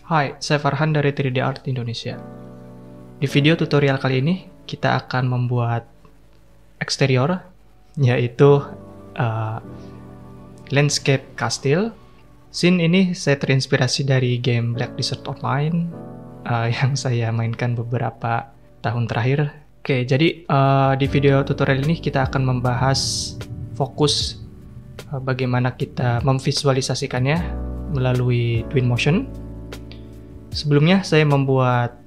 Hai, saya Farhan dari 3D Art Indonesia. Di video tutorial kali ini, kita akan membuat eksterior, yaitu landscape kastil. Scene ini saya terinspirasi dari game Black Desert Online yang saya mainkan beberapa tahun terakhir. Oke, jadi di video tutorial ini kita akan membahas fokus bagaimana kita memvisualisasikannya melalui Twinmotion. Sebelumnya saya membuat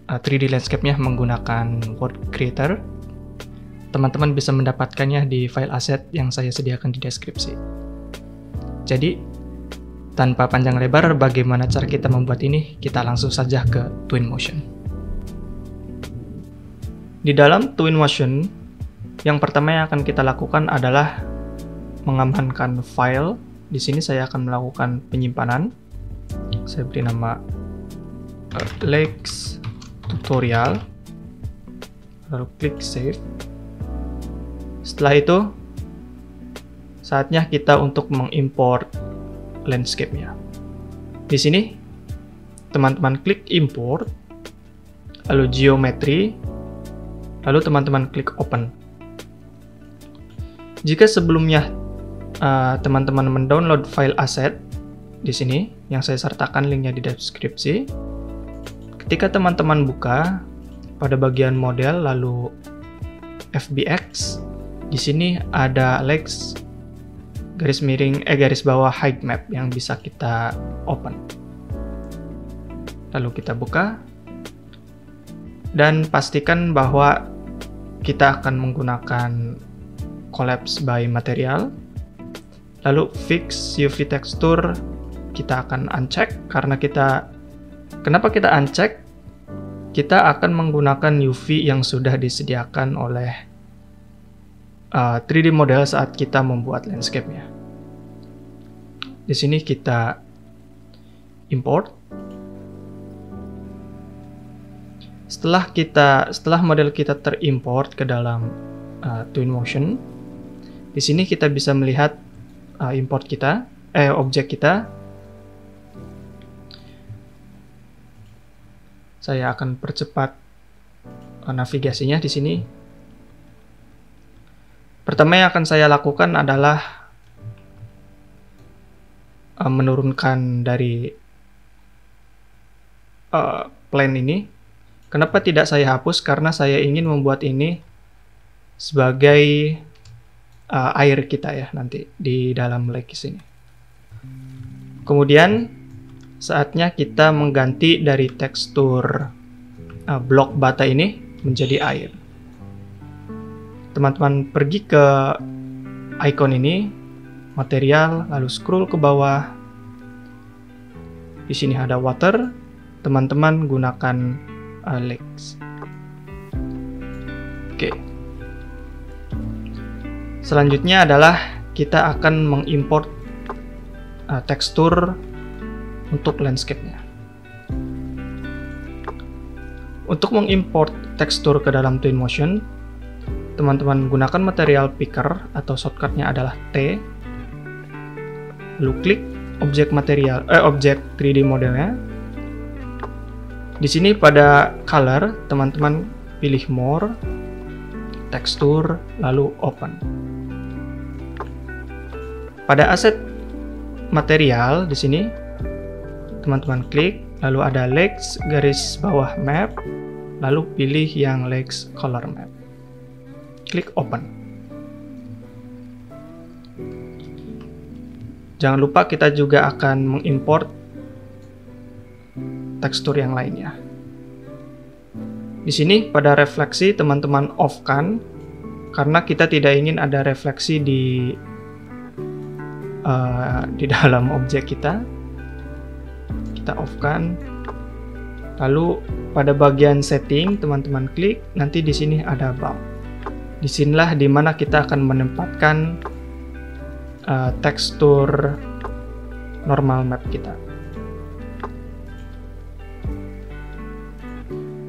3D landscape-nya menggunakan World Creator. Teman-teman bisa mendapatkannya di file aset yang saya sediakan di deskripsi. Jadi, tanpa panjang lebar, bagaimana cara kita membuat ini? Kita langsung saja ke Twinmotion. Di dalam Twinmotion, yang pertama yang akan kita lakukan adalah mengamankan file. Di sini saya akan melakukan penyimpanan. Saya beri nama Lex tutorial, lalu klik save. Setelah itu saatnya kita untuk mengimport landscape-nya. Di sini teman-teman klik import, lalu geometry, lalu teman-teman klik open. Jika sebelumnya teman-teman mendownload file aset di sini yang saya sertakan linknya di deskripsi, ketika teman-teman buka pada bagian model lalu FBX, di sini ada Lex garis bawah height map yang bisa kita open. Lalu kita buka dan pastikan bahwa kita akan menggunakan collapse by material. Lalu fix UV texture kita akan uncheck karena kenapa kita uncheck? Kita akan menggunakan UV yang sudah disediakan oleh 3D model saat kita membuat landscape-nya. Di sini kita import. Setelah model kita terimport ke dalam Twinmotion, di sini kita bisa melihat objek kita. Saya akan percepat navigasinya di sini. Pertama yang akan saya lakukan adalah menurunkan dari plane ini. Kenapa tidak saya hapus? Karena saya ingin membuat ini sebagai air kita ya nanti di dalam lake sini. Kemudian saatnya kita mengganti dari tekstur blok bata ini menjadi air. Teman-teman pergi ke icon ini, material, lalu scroll ke bawah. Di sini ada water. Teman-teman gunakan lakes. Oke. Selanjutnya adalah kita akan mengimport tekstur untuk landscape-nya. Untuk mengimport tekstur ke dalam Twinmotion, teman-teman gunakan material picker atau shortcut-nya adalah T. Lalu klik objek 3D modelnya. Di sini pada color, teman-teman pilih more, tekstur, lalu open. Pada aset material di sini teman-teman klik, lalu ada Lex garis bawah map, lalu pilih yang Lex color map. Klik open. Jangan lupa kita juga akan mengimport tekstur yang lainnya. Di sini pada refleksi teman-teman off-kan karena kita tidak ingin ada refleksi di dalam objek kita. Kita off-kan. Lalu pada bagian setting teman-teman klik, nanti di sini ada bump. Disinilah dimana kita akan menempatkan tekstur normal map kita.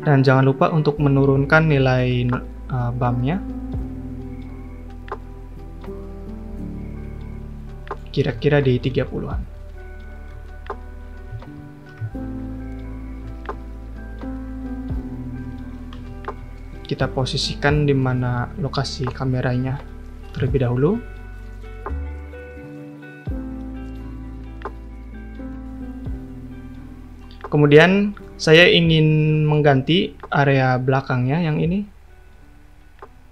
Dan jangan lupa untuk menurunkan nilai bumpnya. Kira-kira di 30-an. kita posisikan di mana lokasi kameranya terlebih dahulu. Kemudian saya ingin mengganti area belakangnya yang ini.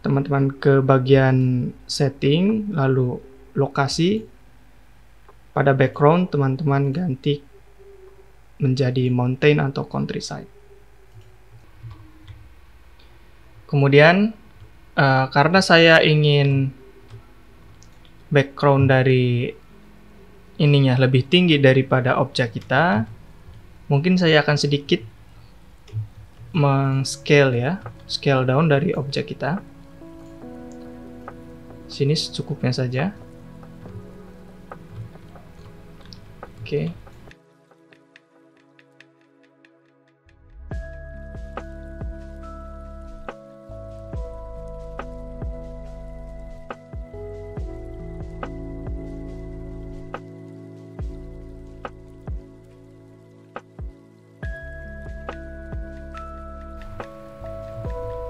Teman-teman ke bagian setting, lalu lokasi. Pada background, teman-teman ganti menjadi mountain atau countryside. Kemudian, karena saya ingin background dari ininya lebih tinggi daripada objek kita, mungkin saya akan sedikit scale down dari objek kita. Sini secukupnya saja. Oke.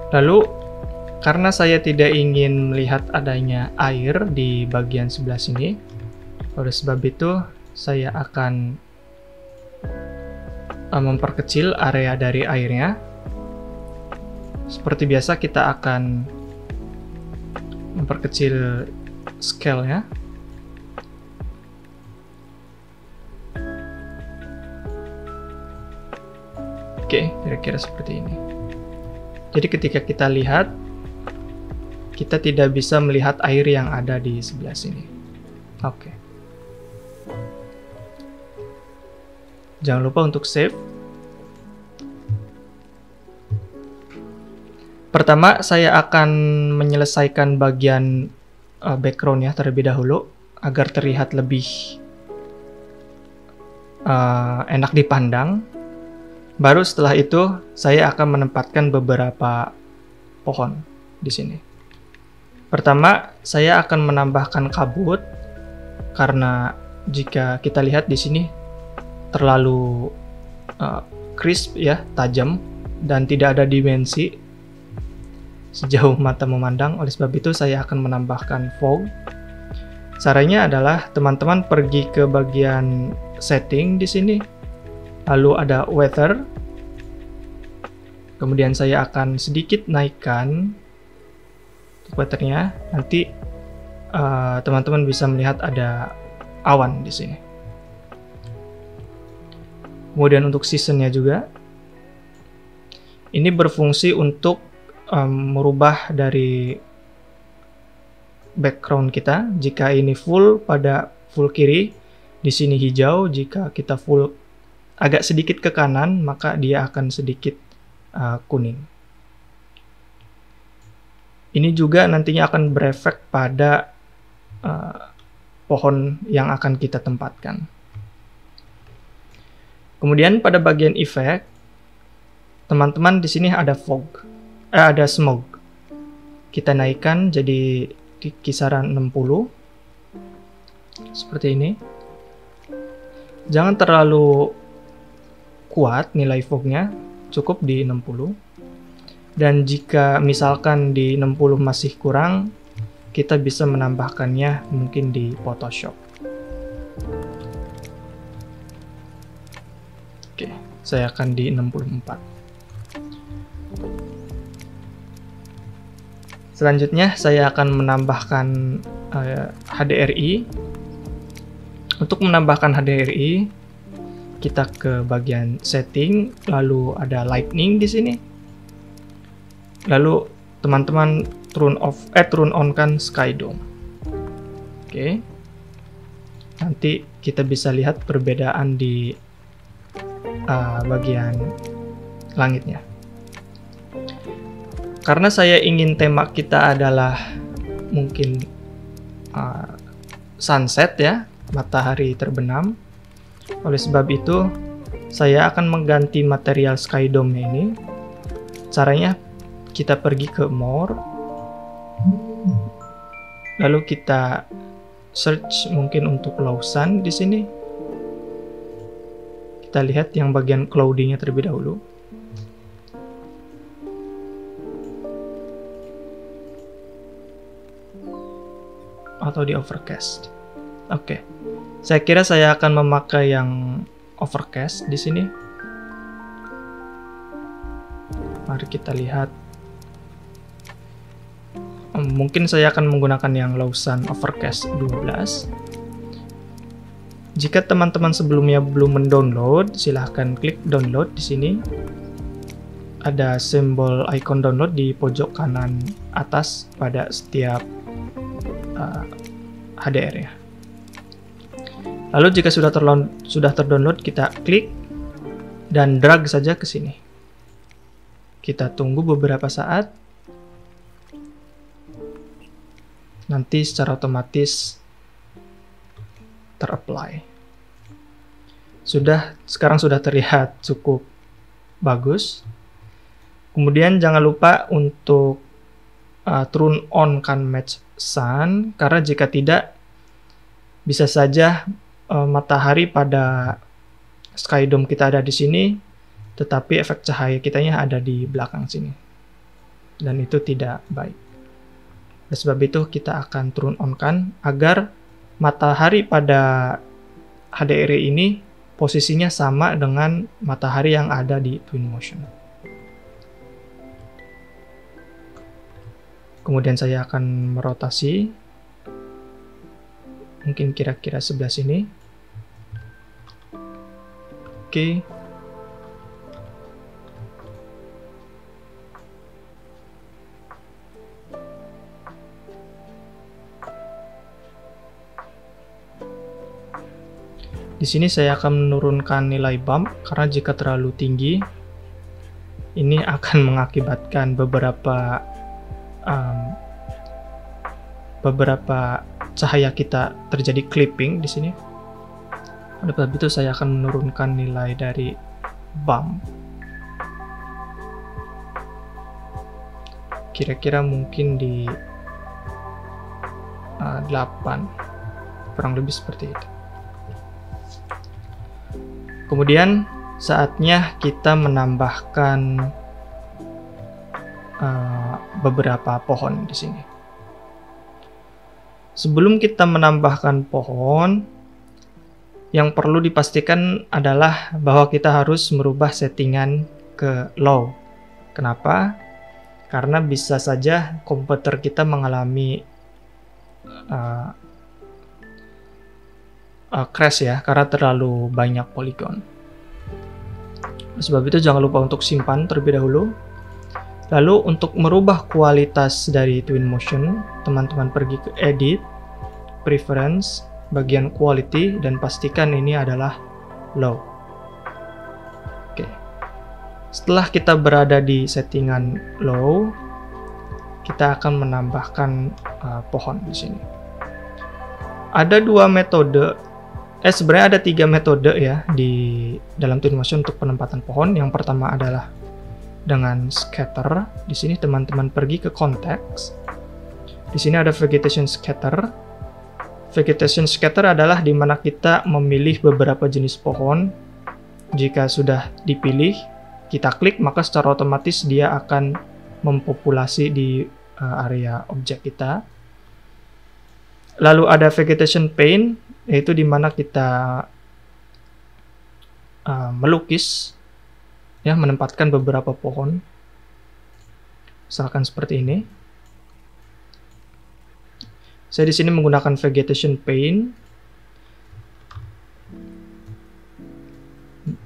Lalu, karena saya tidak ingin melihat adanya air di bagian sebelah sini, oleh sebab itu saya akan memperkecil area dari airnya. Seperti biasa, kita akan memperkecil scale-nya. Oke, kira-kira seperti ini. Jadi ketika kita lihat, kita tidak bisa melihat air yang ada di sebelah sini. Oke. Jangan lupa untuk save. Pertama, saya akan menyelesaikan bagian background ya terlebih dahulu, agar terlihat lebih enak dipandang. Baru setelah itu, saya akan menempatkan beberapa pohon di sini. Pertama, saya akan menambahkan kabut, karena jika kita lihat di sini terlalu crisp ya, tajam, dan tidak ada dimensi sejauh mata memandang. Oleh sebab itu, saya akan menambahkan fog. Caranya adalah teman-teman pergi ke bagian setting di sini. Lalu ada weather, kemudian saya akan sedikit naikkan weathernya. Nanti teman-teman bisa melihat ada awan di sini. Kemudian untuk seasonnya juga, ini berfungsi untuk merubah dari background kita. Jika ini full pada full kiri, di sini hijau. Jika kita full agak sedikit ke kanan, maka dia akan sedikit kuning. Ini juga nantinya akan berefek pada pohon yang akan kita tempatkan. Kemudian pada bagian efek, teman-teman di sini ada ada smoke. Kita naikkan jadi di kisaran 60. Seperti ini. Jangan terlalu kuat nilai fognya, cukup di 60. Dan jika misalkan di 60 masih kurang, kita bisa menambahkannya mungkin di Photoshop. Oke, saya akan di 64. Selanjutnya saya akan menambahkan HDRI. Untuk menambahkan HDRI, kita ke bagian setting, lalu ada lightning di sini. Lalu teman-teman turn on kan sky dome. Oke. Nanti kita bisa lihat perbedaan di bagian langitnya. Karena saya ingin tema kita adalah mungkin sunset ya, matahari terbenam. Oleh sebab itu, saya akan mengganti material sky dome ini. Caranya, kita pergi ke more, lalu kita search mungkin untuk low sun di sini. Kita lihat yang bagian cloudy-nya terlebih dahulu. atau di overcast. Oke. Saya kira saya akan memakai yang overcast di sini. Mari kita lihat. Mungkin saya akan menggunakan yang Lausan Overcast 12. Jika teman-teman sebelumnya belum mendownload, silahkan klik download di sini. Ada simbol icon download di pojok kanan atas pada setiap HDR ya. Lalu jika sudah terdownload, kita klik dan drag saja ke sini. Kita tunggu beberapa saat. Nanti secara otomatis ter-apply. Sekarang sudah terlihat cukup bagus. Kemudian jangan lupa untuk turn on kan match sun, karena jika tidak bisa saja matahari pada sky dome kita ada di sini, tetapi efek cahaya kitanya ada di belakang sini. Dan itu tidak baik. Oleh sebab itu kita akan turn on kan agar matahari pada HDR ini posisinya sama dengan matahari yang ada di Twinmotion. Kemudian saya akan merotasi, mungkin kira-kira sebelah sini. Oke. Di sini saya akan menurunkan nilai bump karena jika terlalu tinggi ini akan mengakibatkan beberapa cahaya kita terjadi clipping di sini. Oleh sebab itu saya akan menurunkan nilai dari bump. Kira-kira mungkin di 8, kurang lebih seperti itu. Kemudian saatnya kita menambahkan beberapa pohon di sini. Sebelum kita menambahkan pohon, yang perlu dipastikan adalah bahwa kita harus merubah settingan ke low. Kenapa? Karena bisa saja komputer kita mengalami crash ya, karena terlalu banyak poligon. Sebab itu jangan lupa untuk simpan terlebih dahulu. Lalu untuk merubah kualitas dari Twinmotion, teman-teman pergi ke Edit, Preference, bagian Quality, dan pastikan ini adalah low. Oke. Setelah kita berada di settingan low, kita akan menambahkan pohon di sini. Ada dua metode. Sebenarnya ada 3 metode ya di dalam Twinmotion untuk penempatan pohon. Yang pertama adalah dengan scatter. Di sini teman-teman pergi ke konteks. Di sini ada vegetation scatter. Vegetation scatter adalah di mana kita memilih beberapa jenis pohon. Jika sudah dipilih, kita klik, maka secara otomatis dia akan mempopulasi di area objek kita. Lalu ada vegetation paint, yaitu di mana kita melukis, ya, menempatkan beberapa pohon, misalkan seperti ini. Saya di sini menggunakan vegetation paint.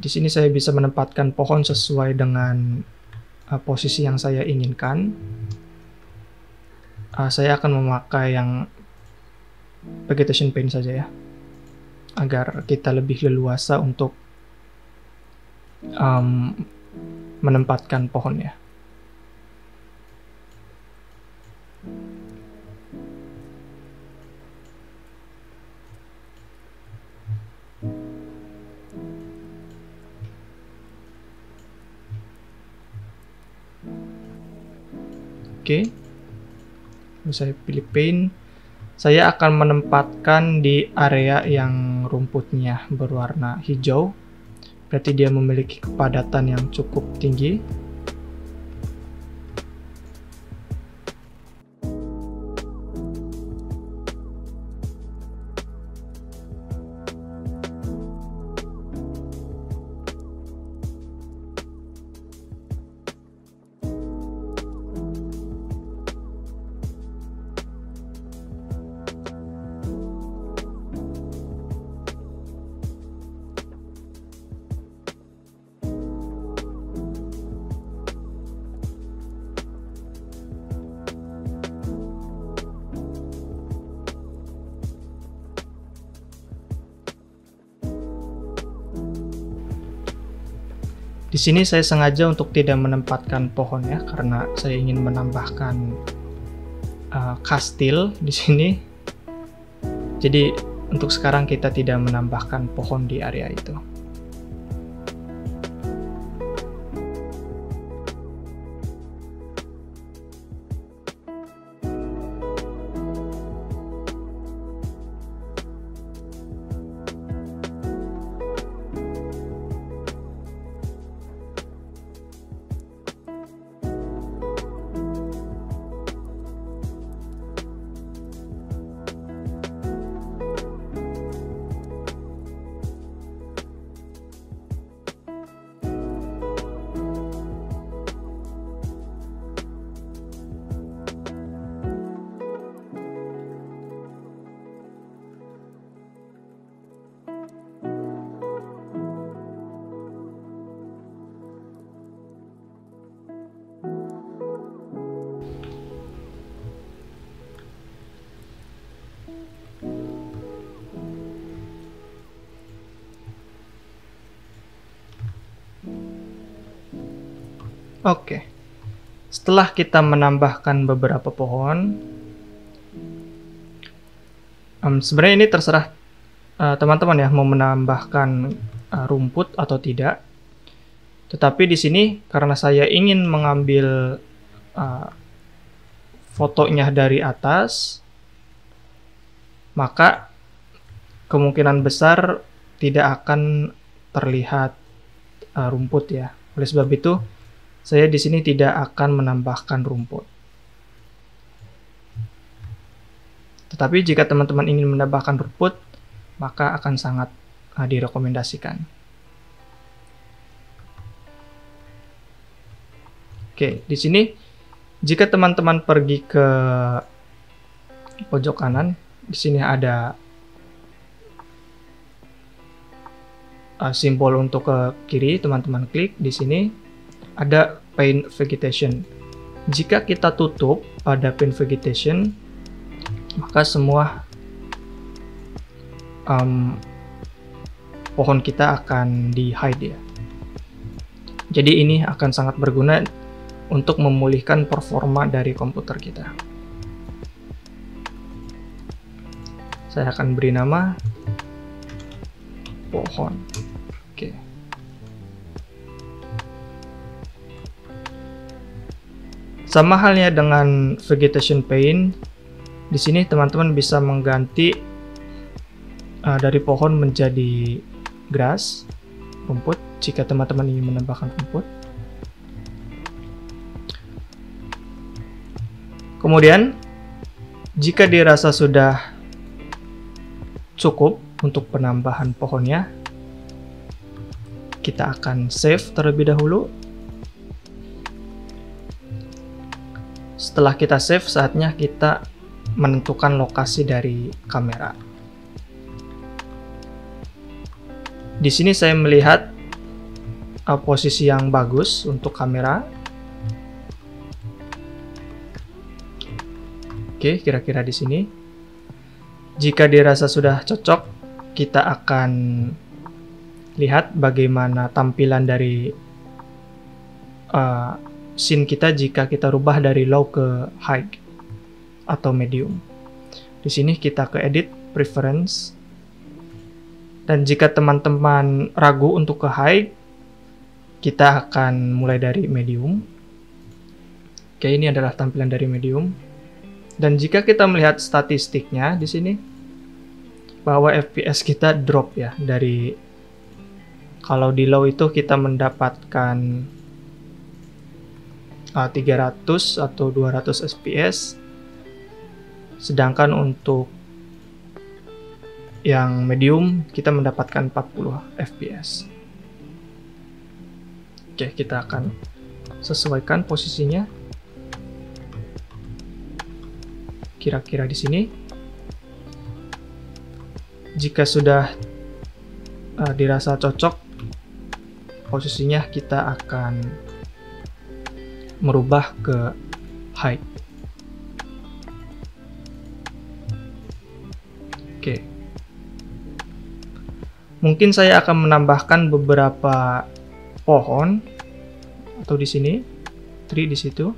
Di sini saya bisa menempatkan pohon sesuai dengan posisi yang saya inginkan. Saya akan memakai yang vegetation paint saja ya, agar kita lebih leluasa untuk menempatkan pohonnya. Oke, saya pilih paint. Saya akan menempatkan di area yang rumputnya berwarna hijau. Berarti dia memiliki kepadatan yang cukup tinggi. Di sini saya sengaja untuk tidak menempatkan pohon ya, karena saya ingin menambahkan kastil di sini. Jadi untuk sekarang kita tidak menambahkan pohon di area itu. Oke, setelah kita menambahkan beberapa pohon, sebenarnya ini terserah teman-teman ya, mau menambahkan rumput atau tidak. Tetapi di sini karena saya ingin mengambil fotonya dari atas, maka kemungkinan besar tidak akan terlihat rumput ya. Oleh sebab itu, saya di sini tidak akan menambahkan rumput. Tetapi jika teman-teman ingin menambahkan rumput, maka akan sangat direkomendasikan. Oke, di sini jika teman-teman pergi ke pojok kanan, di sini ada simbol untuk ke kiri, teman-teman klik di sini. Ada paint vegetation. Jika kita tutup pada paint vegetation, maka semua pohon kita akan di hide ya. Jadi ini akan sangat berguna untuk memulihkan performa dari komputer kita. Saya akan beri nama pohon. Oke. Sama halnya dengan vegetation paint, di sini teman-teman bisa mengganti dari pohon menjadi grass, rumput, jika teman-teman ingin menambahkan rumput. Kemudian, jika dirasa sudah cukup untuk penambahan pohonnya, kita akan save terlebih dahulu. Setelah kita save, saatnya kita menentukan lokasi dari kamera. Di sini saya melihat posisi yang bagus untuk kamera. Oke, kira-kira di sini. Jika dirasa sudah cocok, kita akan lihat bagaimana tampilan dari scene kita jika kita rubah dari low ke high atau medium. Di sini kita ke edit, preference, dan jika teman-teman ragu untuk ke high, kita akan mulai dari medium. Oke, ini adalah tampilan dari medium. Dan jika kita melihat statistiknya di sini, bahwa FPS kita drop ya, dari kalau di low itu kita mendapatkan 300 atau 200 fps, sedangkan untuk yang medium kita mendapatkan 40 fps. Oke, kita akan sesuaikan posisinya kira-kira di sini. Jika sudah dirasa cocok posisinya, kita akan merubah ke height. Oke. Mungkin saya akan menambahkan beberapa pohon atau di sini, tree di situ.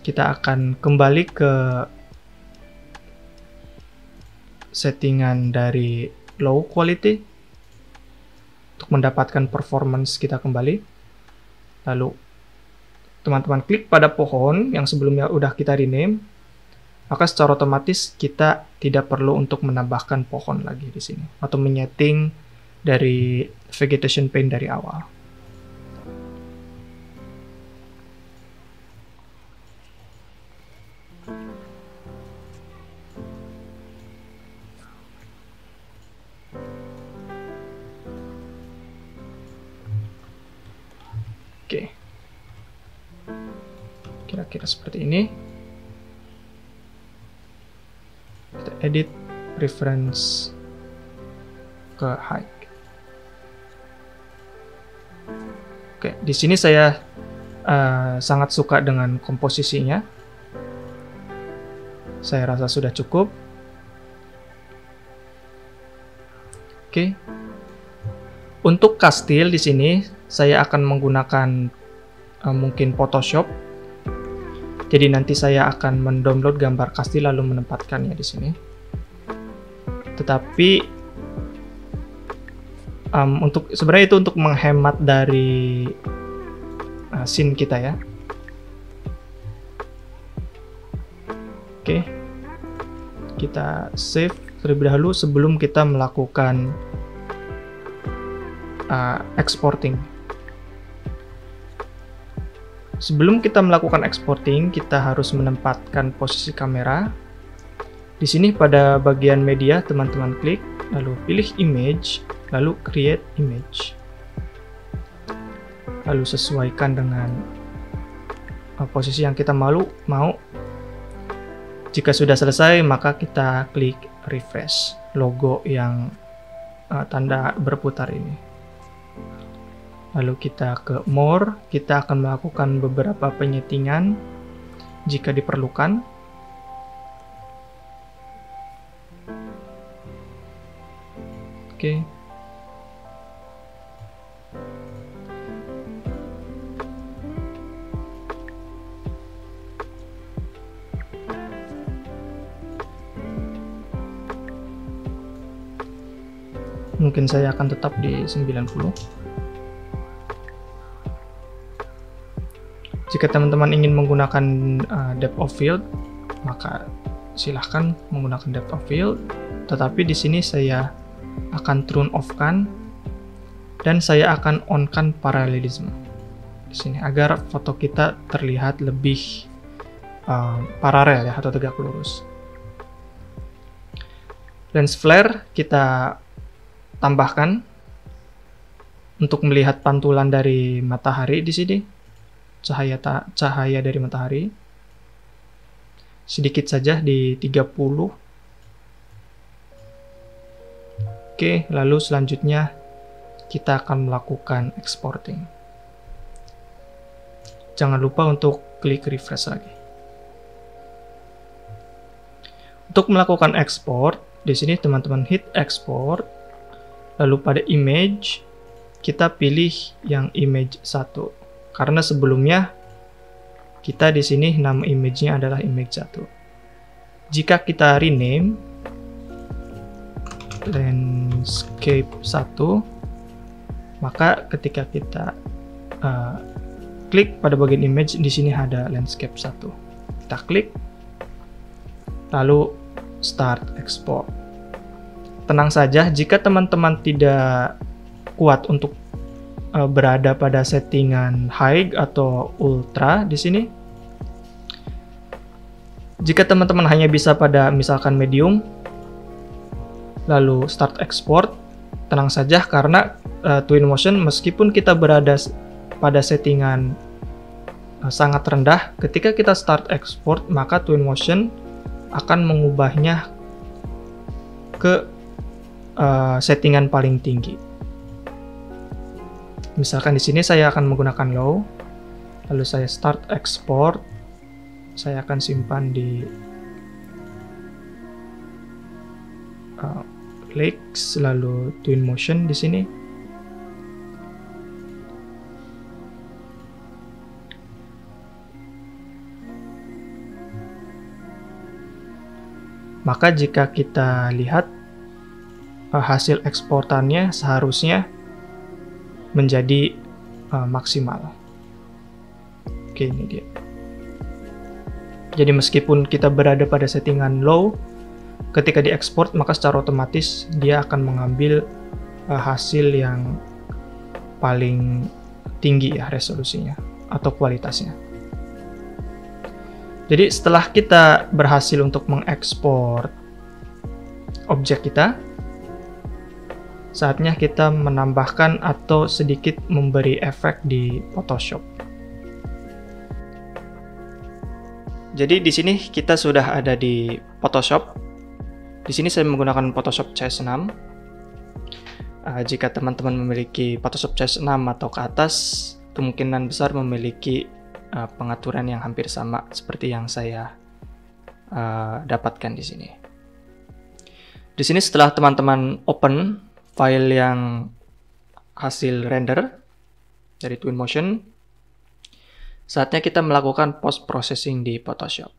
Kita akan kembali ke settingan dari low quality untuk mendapatkan performance kita kembali. Lalu teman-teman klik pada pohon yang sebelumnya udah kita rename, maka secara otomatis kita tidak perlu untuk menambahkan pohon lagi di sini atau menyeting dari vegetation paint dari awal. Oke, kira-kira seperti ini. Kita edit preference ke high. Oke, di sini saya sangat suka dengan komposisinya. Saya rasa sudah cukup. Oke, untuk kastil di sini saya akan menggunakan mungkin Photoshop. Jadi nanti saya akan mendownload gambar kastil lalu menempatkannya di sini. Tetapi untuk sebenarnya itu untuk menghemat dari scene kita ya. Oke, kita save terlebih dahulu sebelum kita melakukan exporting. Sebelum kita melakukan exporting, kita harus menempatkan posisi kamera. Di sini pada bagian media, teman-teman klik, lalu pilih image, lalu create image. Lalu sesuaikan dengan posisi yang kita mau. Jika sudah selesai, maka kita klik refresh logo yang tanda berputar ini. Lalu kita ke more, kita akan melakukan beberapa penyetingan jika diperlukan. Oke. Mungkin saya akan tetap di 90. Jika teman-teman ingin menggunakan depth of field, maka silahkan menggunakan depth of field. Tetapi di sini saya akan turn off-kan dan saya akan on-kan parallelism di sini agar foto kita terlihat lebih paralel ya atau tegak lurus. Lens flare kita tambahkan untuk melihat pantulan dari matahari di sini. Cahaya dari matahari sedikit saja di 30. Oke, lalu selanjutnya kita akan melakukan exporting. Jangan lupa untuk klik refresh lagi. Untuk melakukan export, di sini teman-teman hit export, lalu pada image kita pilih yang image 1. Karena sebelumnya kita di sini nama image-nya adalah image 1. Jika kita rename landscape 1, maka ketika kita klik pada bagian image di sini ada landscape 1. Kita klik lalu start export. Tenang saja jika teman-teman tidak kuat untuk berada pada settingan high atau ultra di sini. Jika teman-teman hanya bisa pada misalkan medium, lalu start export, tenang saja karena Twinmotion meskipun kita berada pada settingan sangat rendah, ketika kita start export maka Twinmotion akan mengubahnya ke settingan paling tinggi. Misalkan di sini saya akan menggunakan low, lalu saya start export, saya akan simpan di lakes, lalu Twinmotion di sini. maka jika kita lihat hasil eksportannya seharusnya menjadi maksimal. Oke, ini dia. Jadi meskipun kita berada pada settingan low, ketika diekspor maka secara otomatis dia akan mengambil hasil yang paling tinggi ya resolusinya atau kualitasnya. Jadi setelah kita berhasil untuk mengekspor objek kita, saatnya kita menambahkan atau sedikit memberi efek di Photoshop. Jadi di sini kita sudah ada di Photoshop. Di sini saya menggunakan Photoshop CS6. Jika teman-teman memiliki Photoshop CS6 atau ke atas, kemungkinan besar memiliki pengaturan yang hampir sama seperti yang saya dapatkan di sini. Di sini setelah teman-teman open file yang hasil render dari Twinmotion, saatnya kita melakukan post processing di Photoshop.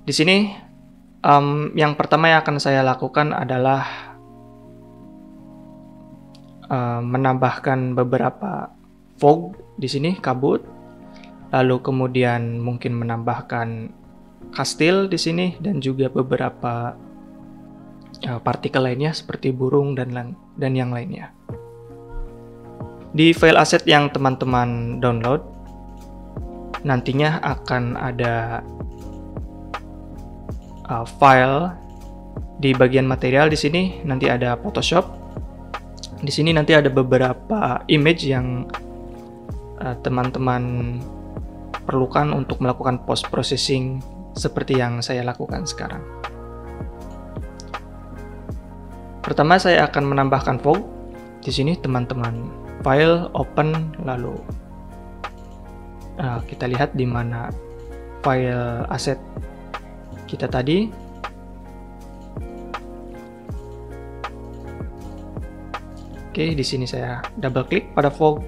Di sini yang pertama yang akan saya lakukan adalah menambahkan beberapa fog di sini, kabut, lalu kemudian mungkin menambahkan kastil di sini dan juga beberapa partikel lainnya seperti burung dan yang lainnya. Di file aset yang teman-teman download, nantinya akan ada file di bagian material. Di sini nanti ada Photoshop. Di sini nanti ada beberapa image yang teman-teman perlukan untuk melakukan post processing seperti yang saya lakukan sekarang. Pertama saya akan menambahkan fog. Di sini teman-teman file open, lalu kita lihat di mana file aset kita tadi. Oke, di sini saya double klik pada fog.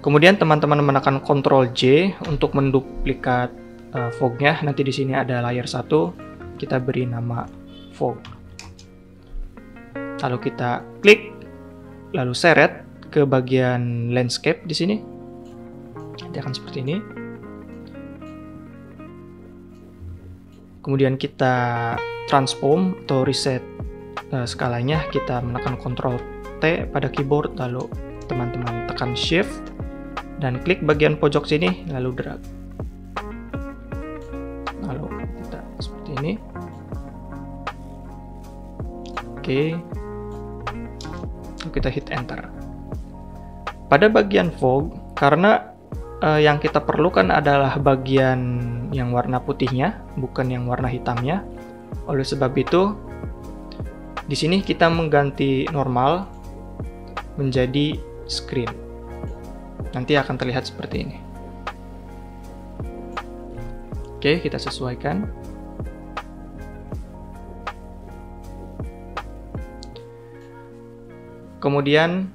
Kemudian teman-teman menekan Ctrl J untuk menduplikat fognya. Nanti di sini ada layer 1, kita beri nama fog. Lalu kita klik, lalu seret ke bagian landscape di sini. Nanti akan seperti ini. Kemudian kita transform atau reset skalanya. Kita menekan Ctrl T pada keyboard, lalu teman-teman tekan Shift dan klik bagian pojok sini, lalu drag. Lalu kita seperti ini. Oke. Kita hit enter. Pada bagian fog, karena yang kita perlukan adalah bagian yang warna putihnya, bukan yang warna hitamnya. Oleh sebab itu, di sini kita mengganti normal menjadi screen. Nanti akan terlihat seperti ini. Oke, kita sesuaikan. Kemudian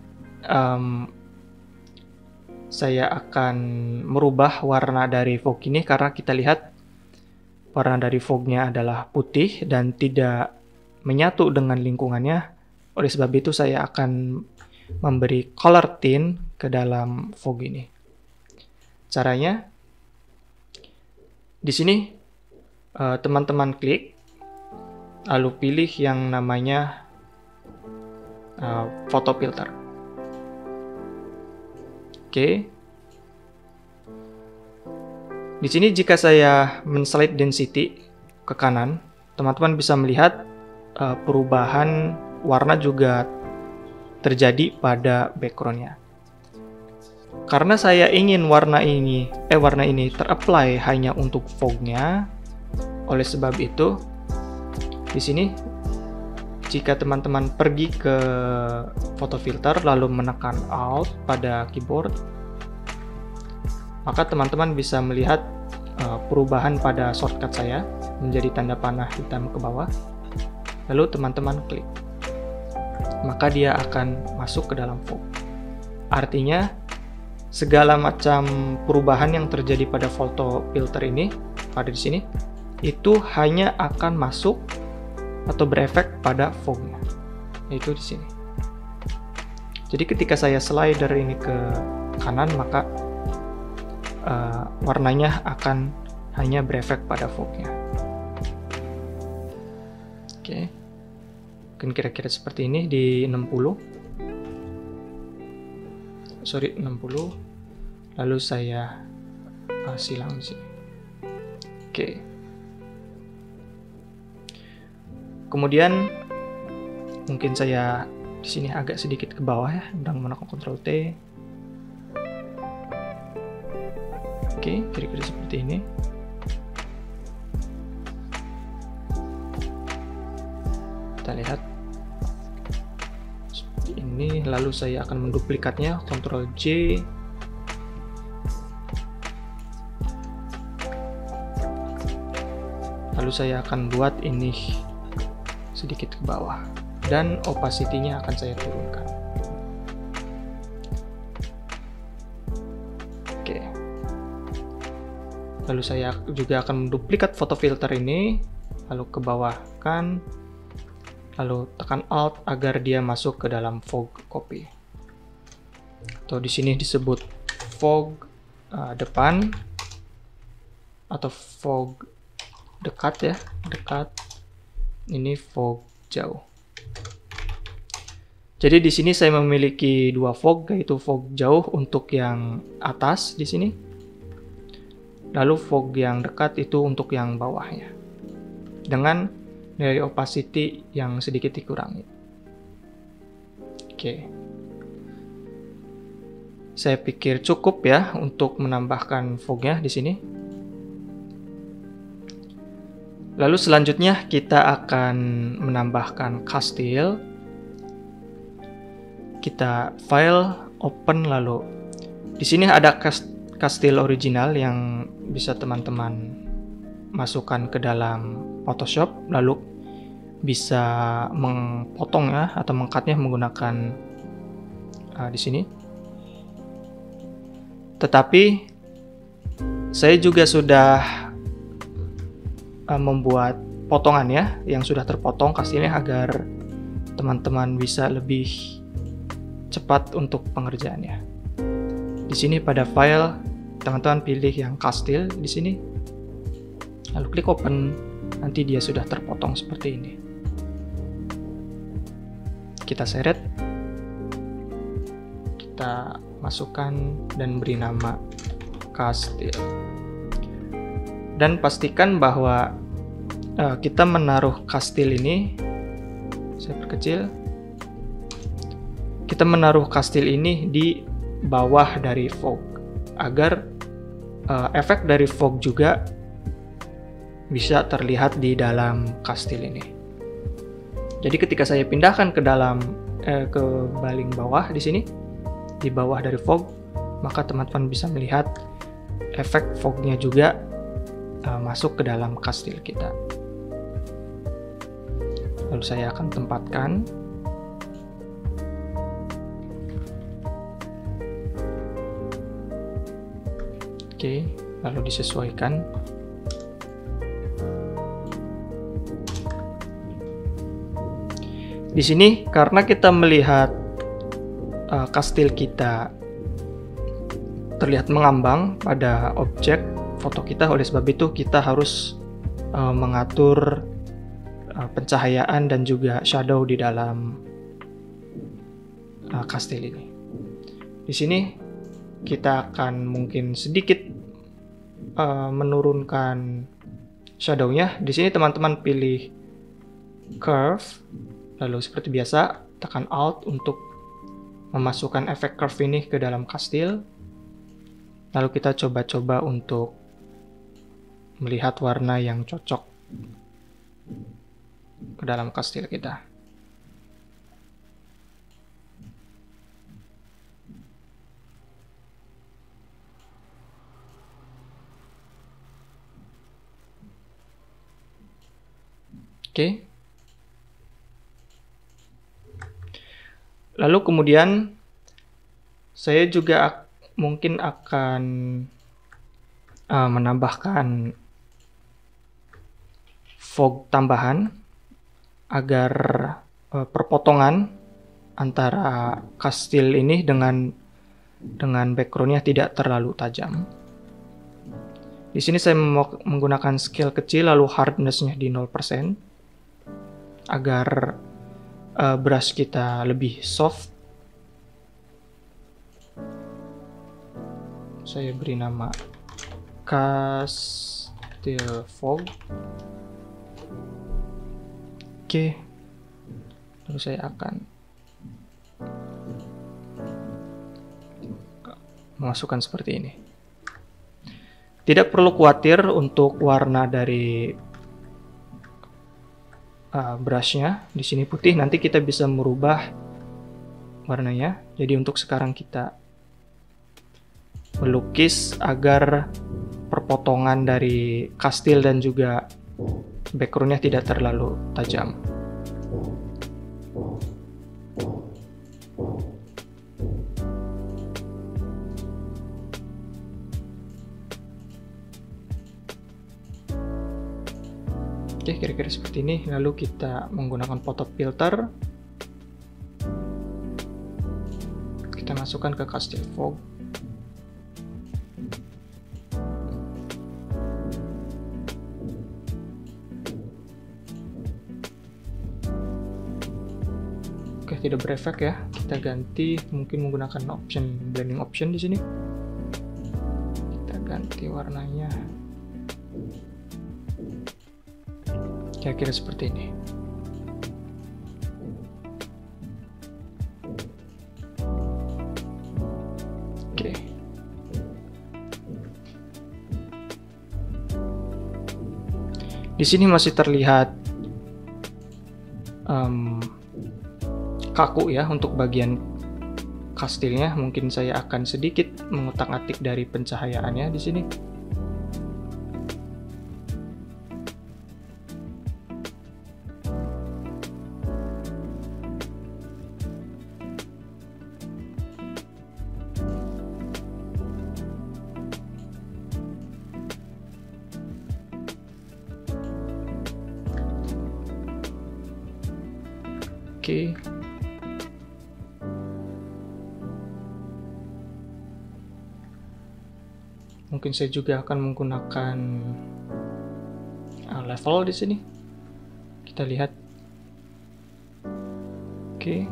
saya akan merubah warna dari fog ini karena kita lihat warna dari fognya adalah putih dan tidak menyatu dengan lingkungannya. Oleh sebab itu saya akan memberi color tint ke dalam fog ini. Caranya di sini teman-teman klik lalu pilih yang namanya photo filter. Oke. Di sini jika saya men-slide density ke kanan, teman-teman bisa melihat perubahan warna juga terjadi pada backgroundnya. Karena saya ingin warna ini ter-apply hanya untuk fognya, oleh sebab itu di sini jika teman-teman pergi ke photo filter lalu menekan Alt pada keyboard, maka teman-teman bisa melihat perubahan pada shortcut saya menjadi tanda panah hitam ke bawah. Lalu teman-teman klik, maka dia akan masuk ke dalam fog. Artinya segala macam perubahan yang terjadi pada foto filter ini, pada di sini, itu hanya akan masuk atau berefek pada fognya, yaitu di sini. Jadi ketika saya slider ini ke kanan, maka warnanya akan hanya berefek pada fognya. Oke, mungkin kira-kira seperti ini di 60, lalu saya silang di sini. Oke. Kemudian mungkin saya di sini agak sedikit ke bawah ya, dengan menekan Ctrl T. Oke, kira-kira seperti ini. Kita lihat seperti ini. Lalu saya akan menduplikatnya, Ctrl J. Lalu saya akan buat ini sedikit ke bawah, dan opacity-nya akan saya turunkan. Oke. Lalu saya juga akan menduplikat foto filter ini, lalu ke bawahkan, lalu tekan Alt agar dia masuk ke dalam fog copy. Atau di sini disebut fog depan atau fog dekat ya, dekat. Ini fog jauh. Jadi di sini saya memiliki dua fog, yaitu fog jauh untuk yang atas di sini, lalu fog yang dekat itu untuk yang bawahnya, dengan nilai opacity yang sedikit dikurangi. Oke. Saya pikir cukup ya untuk menambahkan fognya di sini. Lalu selanjutnya kita akan menambahkan Castile. Kita file, open, lalu di sini ada Castile original yang bisa teman-teman masukkan ke dalam Photoshop, lalu bisa mengpotong ya atau mengcutnya menggunakan di sini. Tetapi saya juga sudah membuat potongan ya yang sudah terpotong Castile-nya agar teman-teman bisa lebih cepat untuk pengerjaannya. Di sini pada file teman-teman pilih yang Castile di sini, lalu klik open, nanti dia sudah terpotong seperti ini. Kita seret, kita masukkan dan beri nama Castile. Dan pastikan bahwa kita menaruh Castile ini, saya perkecil, kita menaruh Castile ini di bawah dari fog, agar efek dari fog juga bisa terlihat di dalam Castile ini. Jadi ketika saya pindahkan ke dalam ke baling bawah di sini, di bawah dari fog, maka teman-teman bisa melihat efek fognya juga masuk ke dalam Castile kita. Lalu saya akan tempatkan. Oke, lalu disesuaikan. Di sini karena kita melihat Castile kita terlihat mengambang pada objek foto kita, oleh sebab itu kita harus mengatur pencahayaan dan juga shadow di dalam Castile ini. Di sini kita akan mungkin sedikit menurunkan shadow-nya. Di sini teman-teman pilih curve, lalu seperti biasa tekan Alt untuk memasukkan efek curve ini ke dalam Castile. Lalu kita coba-coba untuk melihat warna yang cocok ke dalam Castile kita. Oke. Lalu kemudian saya juga mungkin akan menambahkan fog tambahan agar perpotongan antara kastil ini dengan backgroundnya tidak terlalu tajam. Di sini saya menggunakan scale kecil lalu hardness-nya di 0% agar brush kita lebih soft. Saya beri nama Castle Fog. Oke. Lalu saya akan memasukkan seperti ini. Tidak perlu khawatir untuk warna dari brushnya. Di sini putih, nanti kita bisa merubah warnanya. Jadi untuk sekarang kita melukis agar perpotongan dari kastil dan juga backgroundnya tidak terlalu tajam. Oke, kira-kira seperti ini. Lalu kita menggunakan photo filter. Kita masukkan ke Castle Fog. Oke, tidak berefek ya. Kita ganti mungkin menggunakan option blending option di sini. Kita ganti warnanya. Kira-kira seperti ini. Oke. Di sini masih terlihat kaku ya untuk bagian kastilnya. Mungkin saya akan sedikit mengutak-atik dari pencahayaannya di sini. Oke. Mungkin saya juga akan menggunakan level di sini. Kita lihat. Oke.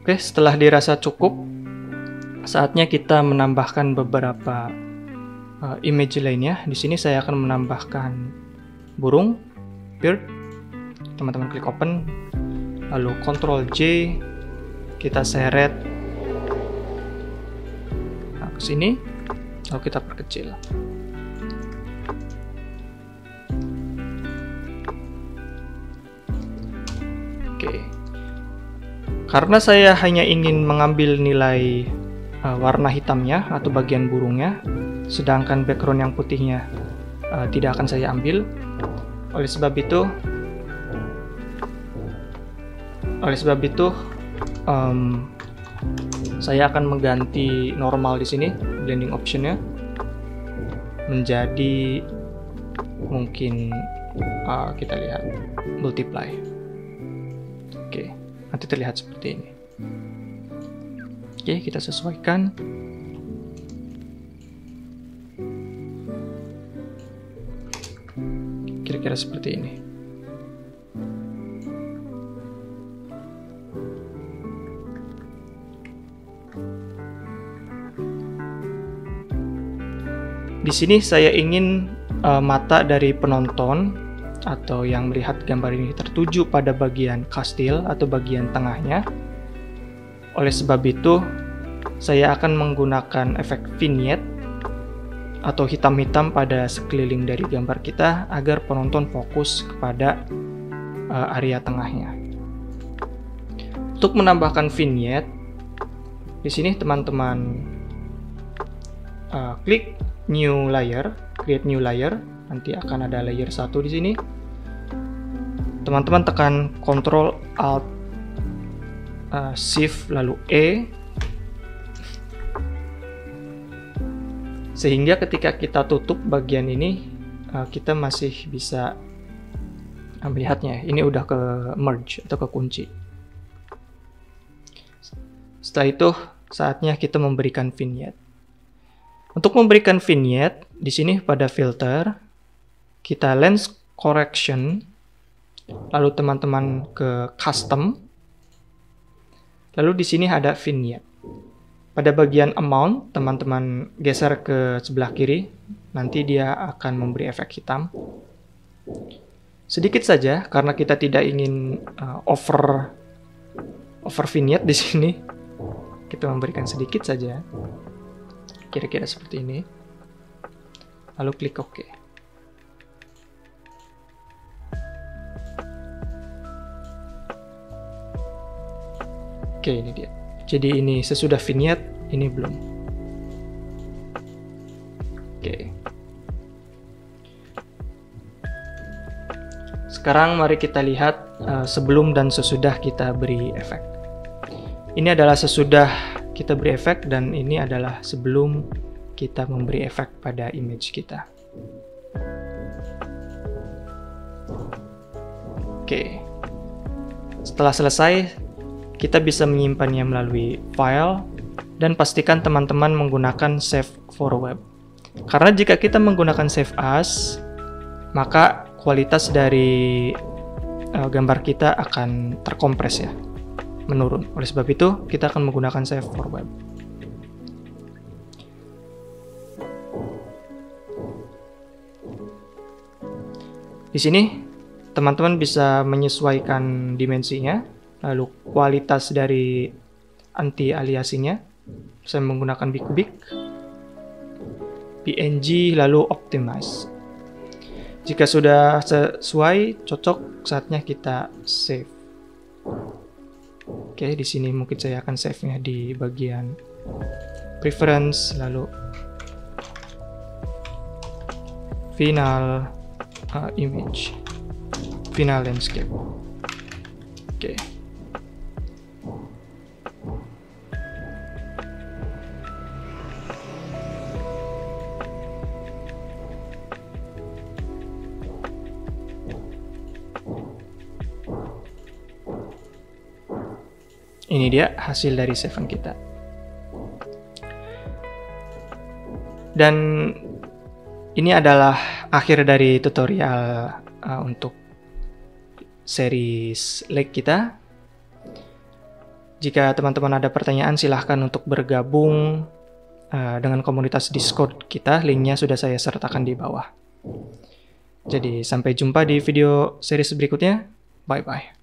Oke, setelah dirasa cukup, saatnya kita menambahkan beberapa image lainnya. Di sini saya akan menambahkan burung, bird. Teman-teman klik open, lalu Ctrl J, kita seret ke sini, lalu kita perkecil. Oke. Karena saya hanya ingin mengambil nilai warna hitamnya atau bagian burungnya, sedangkan background yang putihnya tidak akan saya ambil. Oleh sebab itu, saya akan mengganti normal di sini, blending optionnya menjadi mungkin kita lihat multiply. Oke. Nanti terlihat seperti ini. Oke, kita sesuaikan. Kira-kira seperti ini. Di sini saya ingin mata dari penonton atau yang melihat gambar ini tertuju pada bagian kastil atau bagian tengahnya. Oleh sebab itu, saya akan menggunakan efek vignette atau hitam-hitam pada sekeliling dari gambar kita agar penonton fokus kepada area tengahnya. Untuk menambahkan vignette, di sini teman-teman klik New Layer, Create New Layer. Nanti akan ada layer 1 di sini. Teman-teman tekan Ctrl Alt Shift lalu E, sehingga ketika kita tutup bagian ini kita masih bisa melihatnya. Ini udah ke merge atau ke kunci. Setelah itu saatnya kita memberikan vignette. Untuk memberikan vignette, di sini pada filter, kita lens correction, lalu teman-teman ke custom, lalu di sini ada vignette. Pada bagian amount, teman-teman geser ke sebelah kiri, nanti dia akan memberi efek hitam. Sedikit saja, karena kita tidak ingin over vignette di sini, kita memberikan sedikit saja. Kira-kira seperti ini. Lalu klik OK. Oke, ini dia. Jadi ini sesudah vignette, ini belum. Oke. Sekarang mari kita lihat sebelum dan sesudah kita beri efek. Ini adalah sesudah kita beri efek dan ini adalah sebelum kita memberi efek pada image kita. Oke. Setelah selesai, kita bisa menyimpannya melalui file dan pastikan teman-teman menggunakan save for web. Karena jika kita menggunakan save as, maka kualitas dari gambar kita akan terkompres ya, menurun. Oleh sebab itu, kita akan menggunakan save for web. Di sini, teman-teman bisa menyesuaikan dimensinya, lalu kualitas dari anti-aliasingnya. Saya menggunakan Big, PNG, lalu optimize. Jika sudah sesuai, cocok, saatnya kita save. Oke, di sini mungkin saya akan save-nya di bagian preference, lalu final image, final landscape. Oke. Ini dia hasil dari save kita. Dan ini adalah akhir dari tutorial untuk series Lake kita. Jika teman-teman ada pertanyaan, silahkan untuk bergabung dengan komunitas Discord kita. Linknya sudah saya sertakan di bawah. Jadi sampai jumpa di video series berikutnya. Bye-bye.